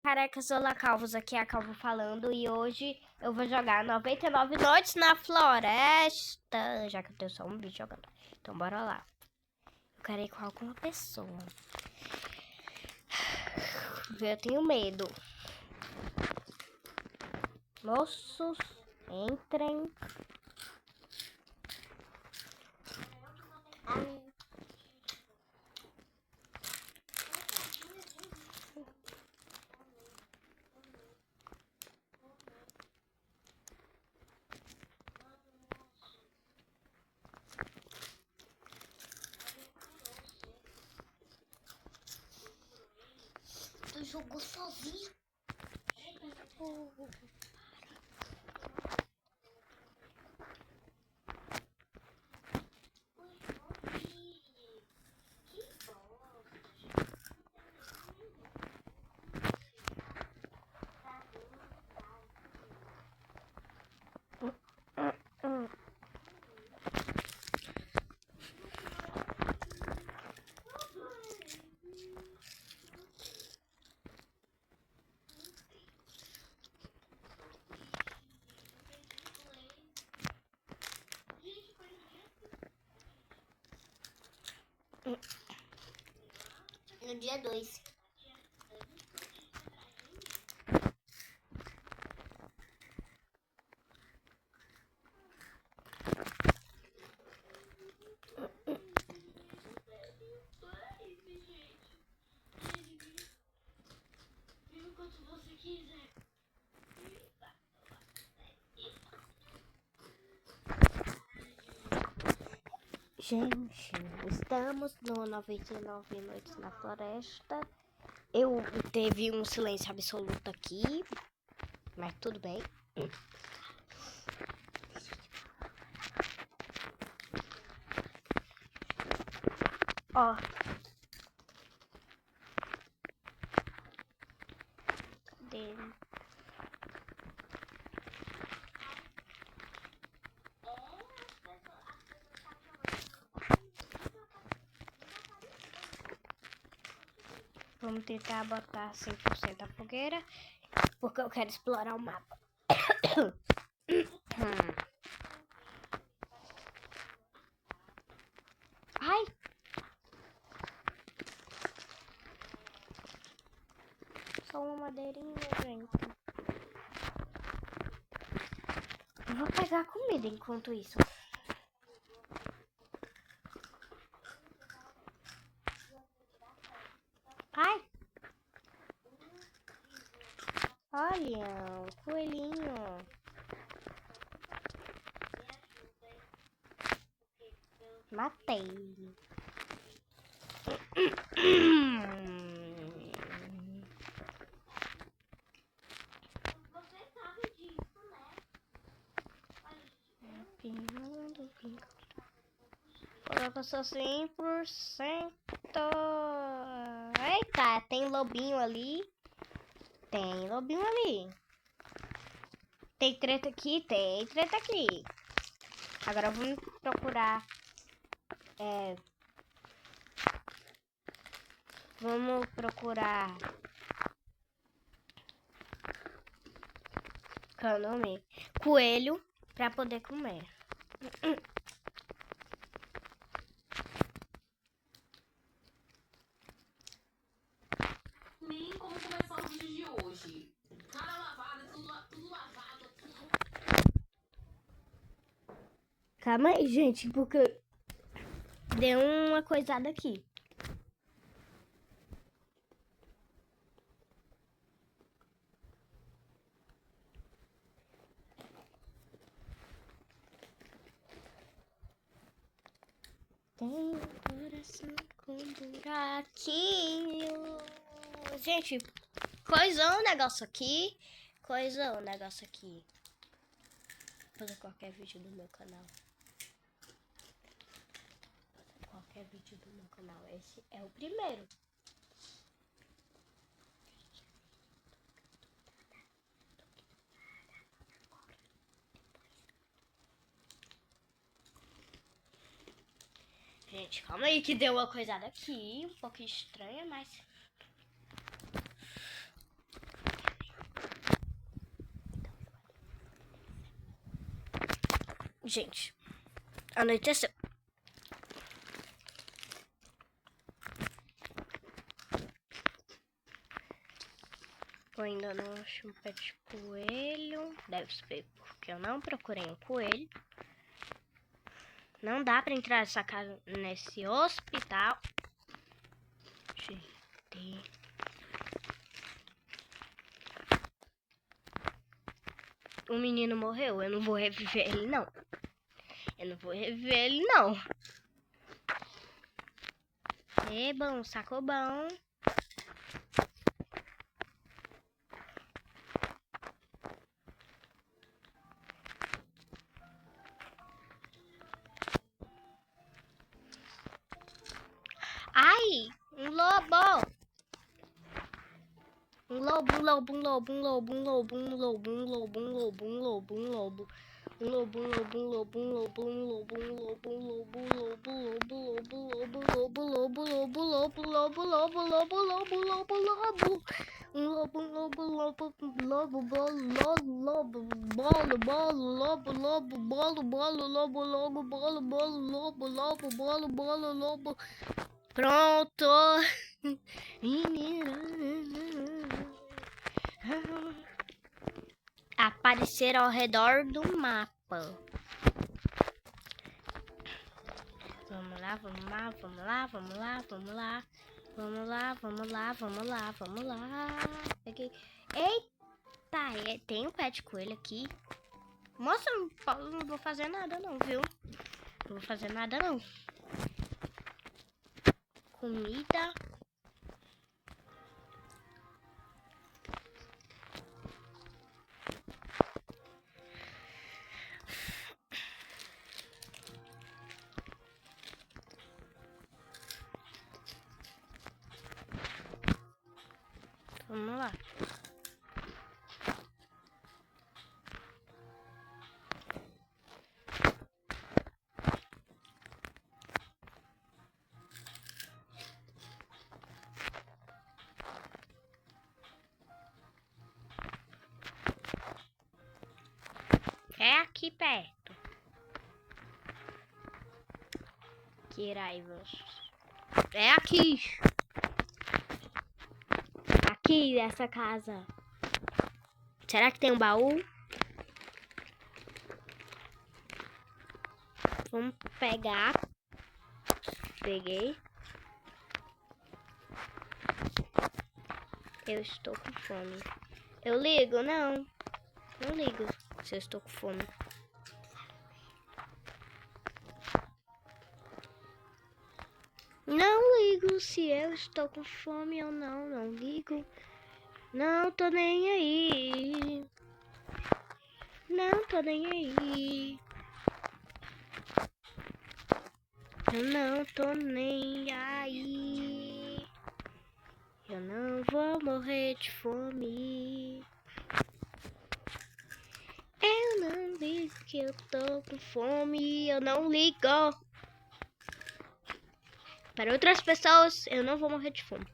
Carecas, olá calvos, aqui é a Calvo falando e hoje eu vou jogar 99 noites na floresta, já que eu tenho só um bicho jogando. Então bora lá. Eu quero ir com alguma pessoa. Eu tenho medo. Moços, entrem. Tu jogou sozinho? No dia 2. Gente, estamos no 99 noites na floresta. Teve um silêncio absoluto aqui, mas tudo bem. Ó. Cadê? Vamos tentar botar 100% a fogueira, porque eu quero explorar o mapa. Ai! Só uma madeirinha, gente. Eu vou pegar comida enquanto isso. Ai! Olha, um coelhinho. Matei. Você sabe disso, né? Coloca só 100%. Eita, tem lobinho ali. Tem lobinho ali. Tem treta aqui? Tem treta aqui. Agora vamos procurar. Vamos procurar. Qual é o nome? Coelho pra poder comer. Nem como começar o vídeo de hoje. Cara lavada, tudo lavado. Calma aí, gente, porque deu uma coisada aqui. Tem um coração com buraquinho. Gente, coisou o negócio aqui. Coisou o negócio aqui. Vou fazer qualquer vídeo do meu canal. Qualquer vídeo do meu canal. Esse é o primeiro. Gente, calma aí que deu uma coisada aqui, um pouco estranha, mas... Gente, anoiteceu. Eu ainda não achei um pé de coelho. Deve ser porque eu não procurei um coelho. Não dá pra entrar nessa casa, nesse hospital. Gente. O menino morreu. Eu não vou reviver ele, não. Eu não vou reviver ele, não. É bom, saco bom. Ai, um lobo. Um lobo, um lobo, um lobo, um lobo, um lobo, um lobo, um lobo, um lobo, um lobo, um lobo. Um lobo, um lobo, um lobo, um lobo, um lobo, um lobo, um lobo, um lobo, lobo, lobo, lobo, lobo, lobo, lobo, lobo, lobo, lobo, lobo, lobo. Um lobo, um lobo, lobo, lobo, bolo, lobo, bolo, bolo, lobo, lobo, bolo, bolo, lobo, lobo, bolo, bolo, lobo, lobo, bolo, bolo, lobo. Pronto. Aparecer ao redor do mapa. Vamos lá, vamos lá, vamos lá, vamos lá, vamos lá. Vamos lá, vamos lá, vamos lá, vamos lá. Peguei. Eita, tem um pé de coelho aqui. Moça, não vou fazer nada não, viu? Não vou fazer nada não. Comida. Vamos lá. É aqui perto. Que raiva. É aqui. Aqui, essa casa. Será que tem um baú? Vamos pegar. Peguei. Eu estou com fome. Eu ligo? Não. Não ligo se eu estou com fome. Não ligo se eu estou com fome ou não. Não ligo. Não tô nem aí. Não tô nem aí. Eu não tô nem aí. Eu não vou morrer de fome. Eu não ligo que eu tô com fome. Eu não ligo. Para outras pessoas, eu não vou morrer de fome.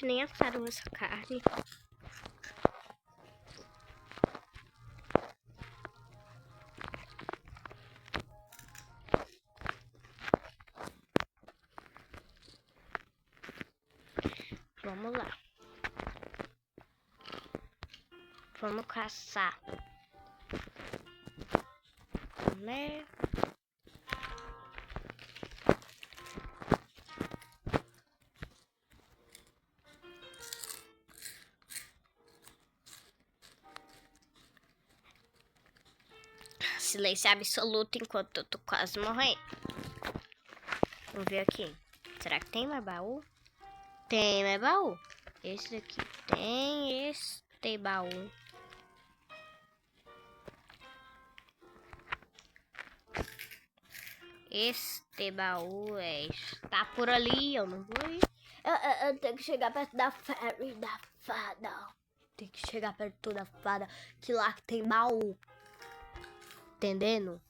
Nem assaram essa carne. Vamos lá. Vamos caçar. Né? Silêncio absoluto enquanto eu tô quase morrendo. Vamos ver aqui. Será que tem mais baú? Tem mais baú. Esse daqui tem este baú. Este baú está por ali, eu não vou ir. Eu tenho que chegar perto da fairy da fada. Tem que chegar perto da fada, que lá tem baú. Entendendo?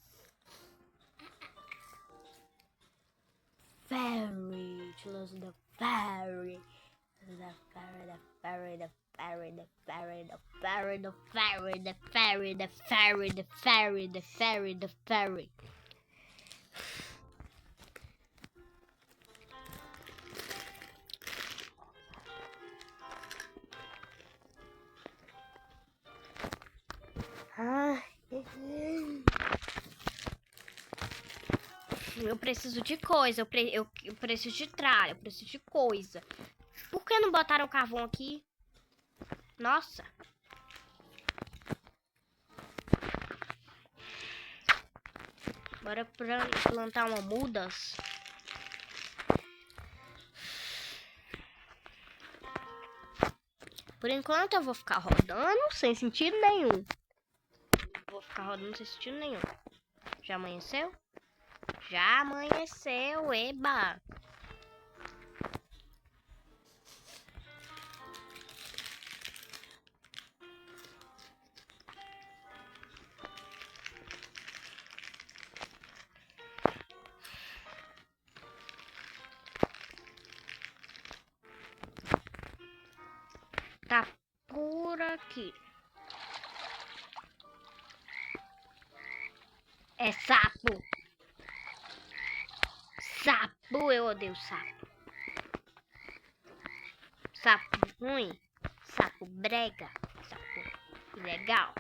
Fairy, close the fairy. The fairy, the fairy, the fairy, the fairy, the fairy, the fairy, the fairy, the fairy, the fairy, the fairy, the fairy. Eu preciso de coisa, eu preciso de tralha, eu preciso de coisa. Por que não botaram carvão aqui? Nossa. Bora plantar uma mudas. Por enquanto eu vou ficar rodando sem sentido nenhum. Vou ficar rodando sem sentido nenhum. Já amanheceu? Já amanheceu, eba! Tá por aqui. É sapo. Sapo, eu odeio sapo. Sapo ruim, sapo brega, sapo ilegal,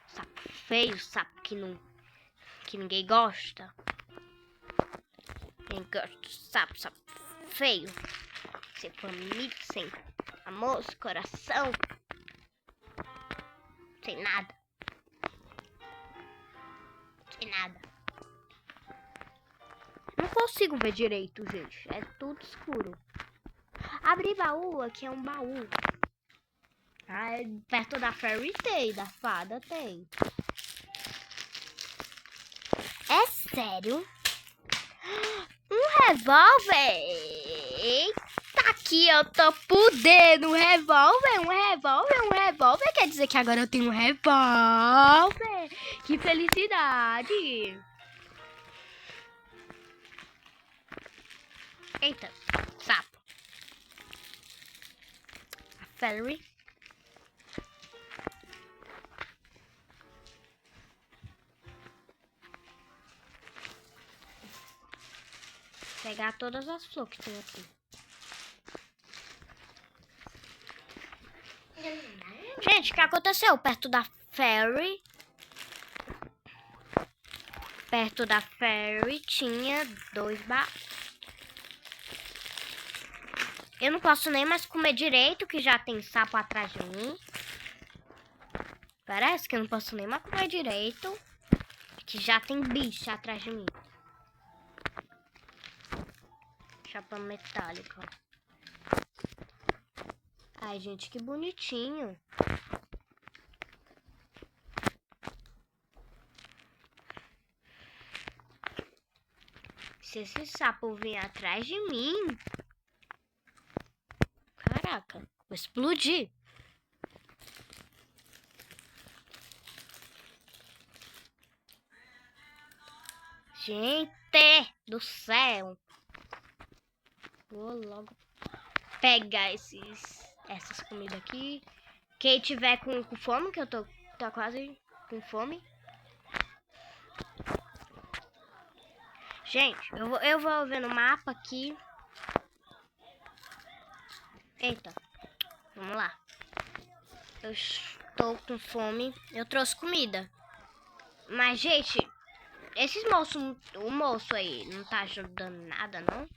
sapo feio, sapo que ninguém gosta. Quem gosta de sapo, sapo feio, sem família, sem amor, sem coração, sem nada. Sem nada. Não consigo ver direito, gente. É tudo escuro. Abrir baú, aqui é um baú. Ah, perto da fairy tem, da fada tem. É sério? Um revólver? Eita, aqui eu tô podendo. Um revólver. Quer dizer que agora eu tenho um revólver. Que felicidade. Eita, sapo. A fairy. Pegar todas as flores que tem aqui. Gente, o que aconteceu? Perto da fairy tinha 2 baús. Eu não posso nem mais comer direito, que já tem sapo atrás de mim. Parece que eu não posso nem mais comer direito, que já tem bicho atrás de mim. Chapa metálica. Ai, gente, que bonitinho. Se esse sapo vir atrás de mim... Caraca, vou explodir. Gente do céu. Vou logo pegar essas comidas aqui. Quem tiver com fome, que eu tô quase com fome. Gente, eu vou ver no mapa aqui. Eita, vamos lá. Eu estou com fome. Eu trouxe comida. Mas, gente, o moço aí não tá ajudando nada, não?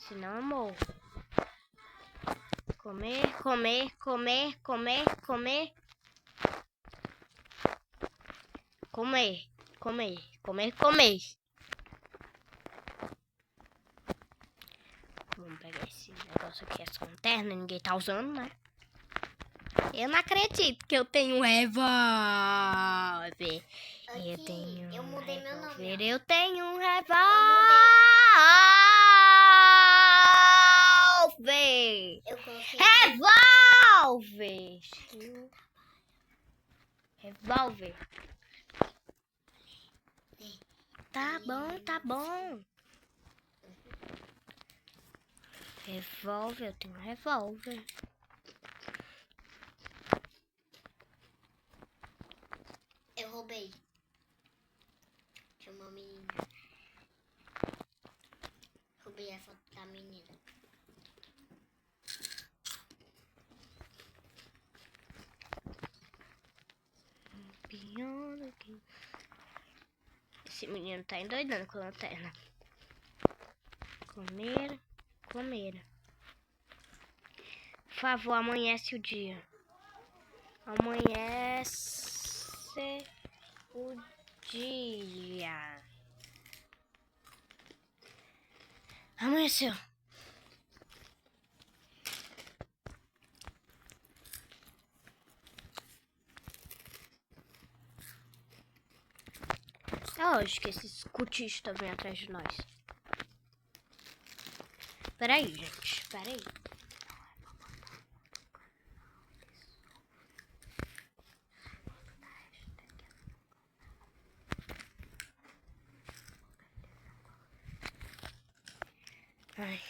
Senão eu morro. Comer, comer, comer, comer, comer. Comer, comer, comer, comer. Vamos pegar esse negócio aqui, essa lanterna, ninguém tá usando, né? Eu não acredito que eu tenho um revólver. Eu Aqui, tenho eu um mudei meu nome. revólver. Eu tenho um revólver. Eu coloquei. Revólver. Revólver. Tá bom, tá bom. Revólver, eu tenho um revólver. Eu roubei. Tinha uma menina. Roubei a foto da menina. Esse menino tá endoidando com a lanterna. Comer, comer. Por favor, amanhece o dia. Amanhece o dia. Amanheceu. É hoje que esses cultistas vêm atrás de nós. Peraí, gente. Peraí. Ai.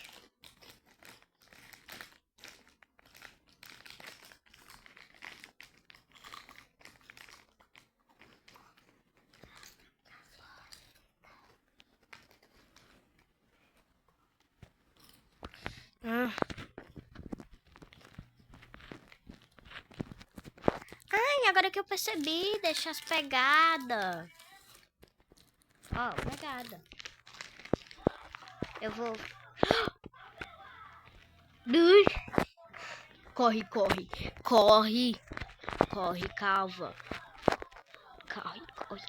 Ai, agora que eu percebi, deixa as pegadas. Ó, pegada. Eu vou... Corre, corre, corre. Corre, calva. Corre, corre,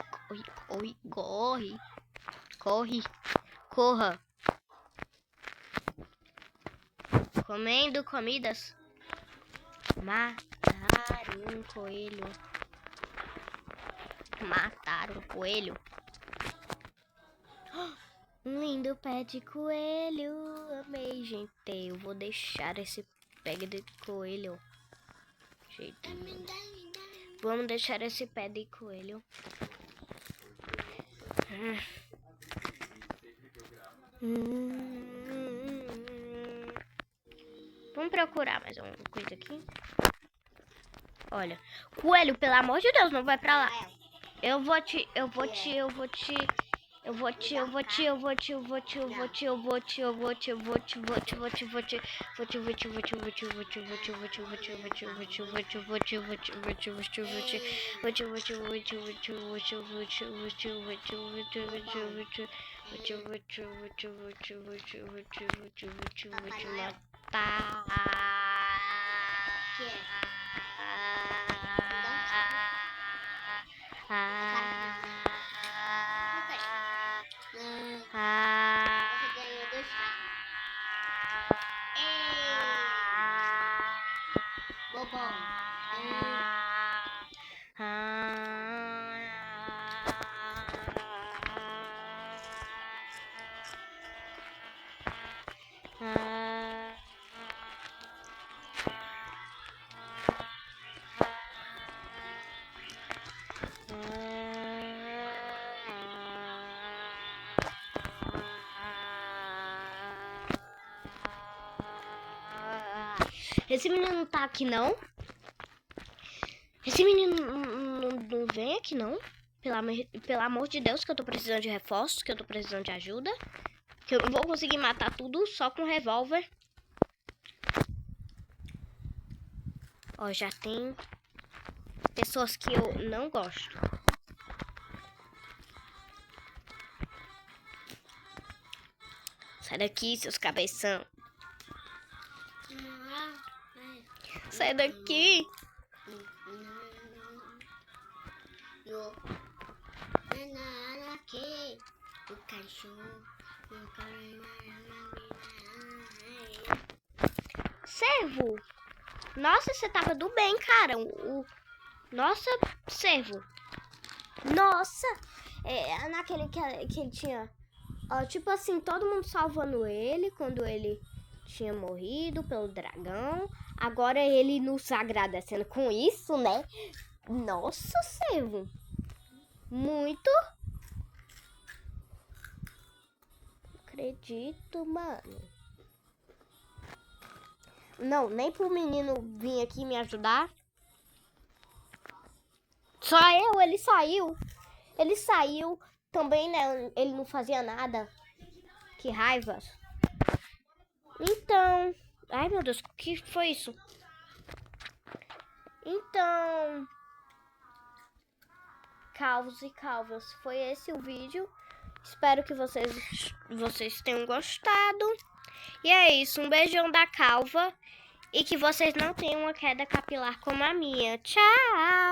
corre, corre, corre. Corre, corra. Comendo comidas. Mataram um coelho. Mataram um coelho. Um lindo pé de coelho. Amei, gente. Eu vou deixar esse pé de coelho. Jeito. Vamos deixar esse pé de coelho. Vamos procurar mais uma coisa aqui. Olha, coelho, pelo amor de Deus, não vai pra lá. Eu vou te Você ganhou 2 carros. Bobão. Esse menino não tá aqui, não? Esse menino não vem aqui, não? Pelo amor de Deus, que eu tô precisando de reforços, que eu tô precisando de ajuda. Que eu não vou conseguir matar tudo só com revólver. Ó, já tem pessoas que eu não gosto. Sai daqui, seus cabeção. Sai daqui. O cachorro. Servo. Nossa, você tava do bem, cara. Nossa, servo. Nossa. Naquele que ele tinha... Ó, tipo assim, todo mundo salvando ele quando ele tinha morrido pelo dragão. Agora ele nos agradecendo com isso, né? Nossa, servo. Muito. Acredito, mano. Não, nem pro menino vir aqui me ajudar. Só ele saiu. Ele saiu também, né? Ele não fazia nada. Que raiva. Então... Ai, meu Deus, o que foi isso? Então... Calvos e calvas, foi esse o vídeo. Espero que vocês tenham gostado. E é isso, um beijão da calva. E que vocês não tenham uma queda capilar como a minha. Tchau!